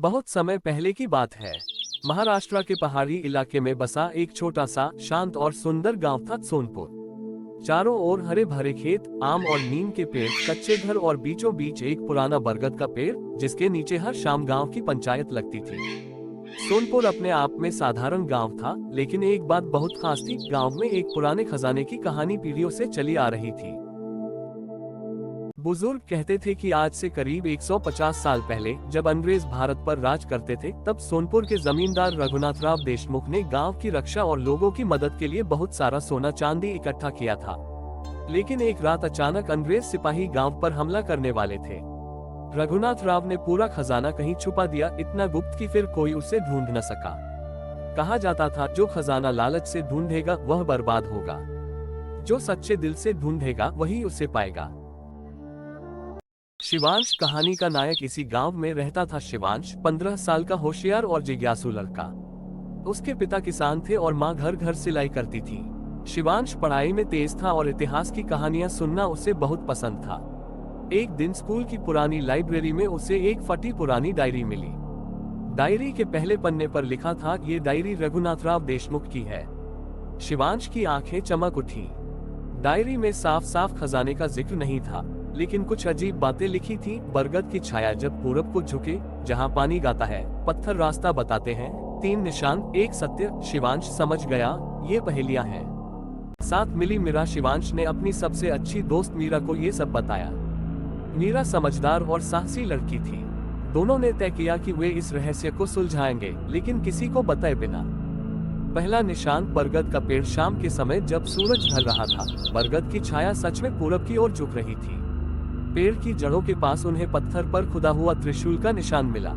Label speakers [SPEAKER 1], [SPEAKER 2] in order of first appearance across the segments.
[SPEAKER 1] बहुत समय पहले की बात है। महाराष्ट्र के पहाड़ी इलाके में बसा एक छोटा सा शांत और सुंदर गांव था सोनपुर। चारों ओर हरे भरे खेत, आम और नीम के पेड़, कच्चे घर और बीचों बीच एक पुराना बरगद का पेड़ जिसके नीचे हर शाम गांव की पंचायत लगती थी। सोनपुर अपने आप में साधारण गांव था, लेकिन एक बात बहुत खास थी। गांव में एक पुराने खजाने की कहानी पीढ़ियों से चली आ रही थी। बुजुर्ग कहते थे कि आज से करीब 150 साल पहले जब अंग्रेज भारत पर राज करते थे, तब सोनपुर के जमींदार रघुनाथराव देशमुख ने गांव की रक्षा और लोगों की मदद के लिए बहुत सारा सोना चांदी इकट्ठा किया था। लेकिन एक रात अचानक अंग्रेज सिपाही गांव पर हमला करने वाले थे। रघुनाथराव ने पूरा खजाना कहीं छुपा दिया, इतना गुप्त कि फिर कोई उसे ढूंढ न सका। कहा जाता था, जो खजाना लालच से ढूंढेगा वह बर्बाद होगा, जो सच्चे दिल से ढूंढेगा वही उसे पाएगा। शिवांश कहानी का नायक इसी गांव में रहता था। शिवांश 15 साल का होशियार और जिज्ञासु लड़का। उसके पिता किसान थे और माँ घर घर सिलाई करती थी। शिवांश पढ़ाई में तेज था और इतिहास की कहानियां सुनना उसे बहुत पसंद था। एक दिन स्कूल की पुरानी लाइब्रेरी में उसे एक फटी पुरानी डायरी मिली। डायरी के पहले पन्ने पर लिखा था, ये डायरी रघुनाथराव देशमुख की है। शिवांश की आंखें चमक उठी। डायरी में साफ साफ खजाने का जिक्र नहीं था, लेकिन कुछ अजीब बातें लिखी थी। बरगद की छाया जब पूरब को झुके, जहां पानी गाता है, पत्थर रास्ता बताते हैं, 3 निशान, एक सत्य। शिवांश समझ गया, ये पहेलियां हैं। साथ मिली मीरा। शिवांश ने अपनी सबसे अच्छी दोस्त मीरा को ये सब बताया। मीरा समझदार और साहसी लड़की थी। दोनों ने तय किया कि वे इस रहस्य को सुलझाएंगे, लेकिन किसी को बताए बिना। पहला निशान, बरगद का पेड़। शाम के समय जब सूरज ढल रहा था, बरगद की छाया सच में पूरब की ओर झुक रही थी। पेड़ की जड़ों के पास उन्हें पत्थर पर खुदा हुआ त्रिशूल का निशान मिला।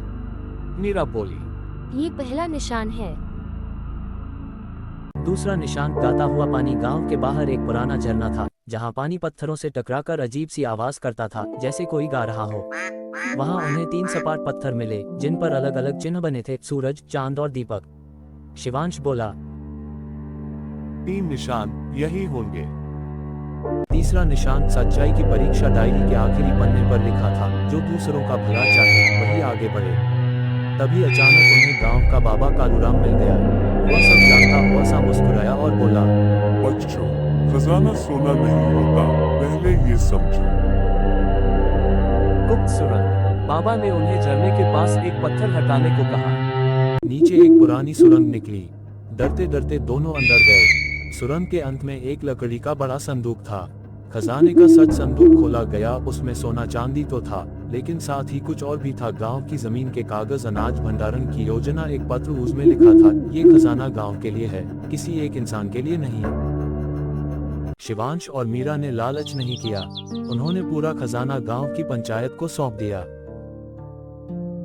[SPEAKER 1] मीरा बोली,
[SPEAKER 2] ये पहला निशान है।
[SPEAKER 3] दूसरा निशान, गाता हुआ पानी। गांव के बाहर एक पुराना झरना था, जहां पानी पत्थरों से टकराकर अजीब सी आवाज करता था, जैसे कोई गा रहा हो। वहां उन्हें 3 सपाट पत्थर मिले, जिन पर अलग अलग चिन्ह बने थे, सूरज, चांद और दीपक। शिवांश बोला,
[SPEAKER 1] 3 निशान यही होंगे।
[SPEAKER 3] तीसरा निशान, सच्चाई की परीक्षा। डायरी के आखिरी पन्ने पर लिखा था, जो दूसरों का भला चाहे वही आगे बढ़े। तभी अचानक उन्हें गांव का बाबा कालूराम मिल गया। वह सब जानता हुआ सा मुस्कुराया और बोला,
[SPEAKER 4] बच्चों, खजाना सोना नहीं होता, पहले ये समझो।
[SPEAKER 1] गुप्त सुरंग। बाबा ने उन्हें झरने के पास एक पत्थर हटाने को कहा।
[SPEAKER 3] नीचे एक पुरानी सुरंग निकली। डरते डरते दोनों अंदर गए। सुरंग के अंत में एक लकड़ी का बड़ा संदूक था। खजाने का सच संदूक खोला गया। उसमें सोना चांदी तो था, लेकिन साथ ही कुछ और भी था। गांव की जमीन के कागज, अनाज भंडारण की योजना, एक पत्र। उसमें लिखा था, ये खजाना गांव के लिए है, किसी एक इंसान के लिए नहीं। शिवांश और मीरा ने लालच नहीं किया। उन्होंने पूरा खजाना गांव की पंचायत को सौंप दिया।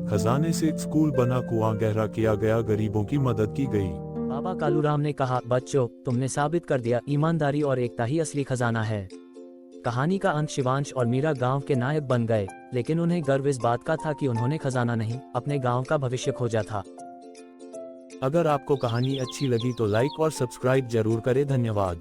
[SPEAKER 4] खजाने से एक स्कूल बना, कुआं गहरा किया गया, गरीबों की मदद की गई।
[SPEAKER 3] बाबा कालूराम ने कहा, बच्चों, तुमने साबित कर दिया, ईमानदारी और एकता ही असली खजाना है। कहानी का अंत, शिवांश और मीरा गांव के नायक बन गए, लेकिन उन्हें गर्व इस बात का था कि उन्होंने खजाना नहीं, अपने गांव का भविष्य खोजा था।
[SPEAKER 4] अगर आपको कहानी अच्छी लगी तो लाइक और सब्सक्राइब जरूर करें। धन्यवाद।